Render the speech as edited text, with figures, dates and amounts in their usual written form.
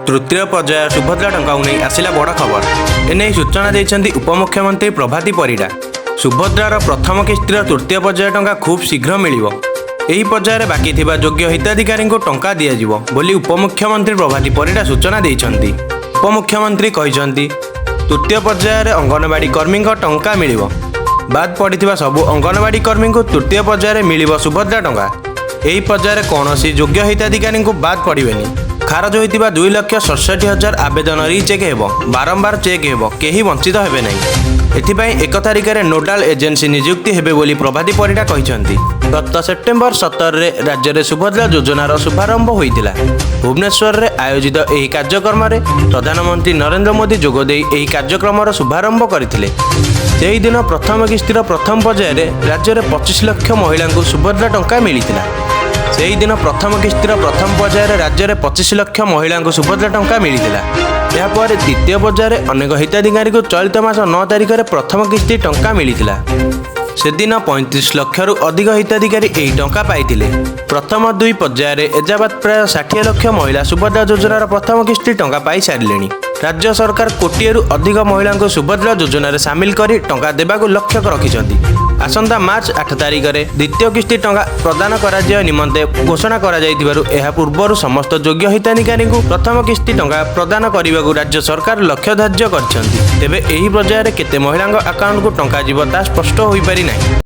तृतीय पर्याय सुभद्रा टंका नहीं आसिला बड़ खबर। एने सूचना देइछन्ती उपमुख्यमंत्री प्रभाती परिडा। सुभद्रार प्रथम किस्तिर तृतीय पर्याय टंका खूब शीघ्र मिलिबो। एही पर्यायर बाकी थिबा योग्य हिताधिकारी को टंका दियाजिबो बोली उपमुख्यमंत्री प्रभाती परिडा सूचना देइछन्ती। उपमुख्यमंत्री कहिछन्ती तृतीय पर्यायर अंगनवाड़ी कर्मी को टंका मिलिबो। बाद पड़िथिबा सबु अंगनवाड़ी कर्मी को तृतीय पर्यायर मिलिबो सुभद्रा टंका। एही पर्यायर कौनसी योग्य हिताधिकारी को बाद पड़ेनि। खारज होइतिबा 2,67,000 आवेदन रिचेक हेबो, बारंबार चेक हेबो, केही वंचित हेबे नहीं। एथिपाई 1 तारिखरे नोडाल एजेंसी नियुक्ति हेबे बोली प्रभाती परिडा कहिसंती। गत सेप्टेम्बर 17 रे राज्य में सुभद्रा योजनार शुभारंभ होइतिला। भुवनेश्वर रे आयोजित एही कार्यक्रम रे प्रधानमंत्री नरेंद्र मोदी जोगदेई एही कार्यक्रमर शुभारंभ करथिले। सेही दिन प्रथम किस्तिर प्रथम पर्यायर राज्य में 25 लाख महिला को सुभद्रा टंका मिलितिला। सेही दिन प्रथम किस्तिर प्रथम पर्यायर राज्य में 25 लाख महिला को सुभद्रा टंका मिलितिला। यापर द्वितीय पर्यायर अनेक हिताधिकारी को चलित मास 9 तारिख में प्रथम किस्ती टंका मिलितिला। से दिन 35 लाख रु अधिक हिताधिकारी एही टंका पाइतिले। प्रथम 2 पर्यायर एजाबाद प्राय 60 लाख महिला सुभद्रा योजनार प्रथम किस्ती टंका पाई सारिलेनी। राज्य सरकार कोटिएरु अधिक महिला को सुभद्रा योजन सामिल कर टंका देवाक लक्ष्य रखिछन्ती। आसंता मार्च 8 तारिख में द्वितीय किस्ती टंका प्रदान करा निमंते घोषणा करा जाइतिबारु एहा पूर्वरु समस्त योग्य हिताधिकारी को प्रथम किस्ती टंका प्रदान करने को राज्य सरकार लक्ष्य धार्य करछन्ती। तेबे एही पर्यायर केते महिला अकाउंट को टंका जीव ता स्पष्ट होई पारि नाही।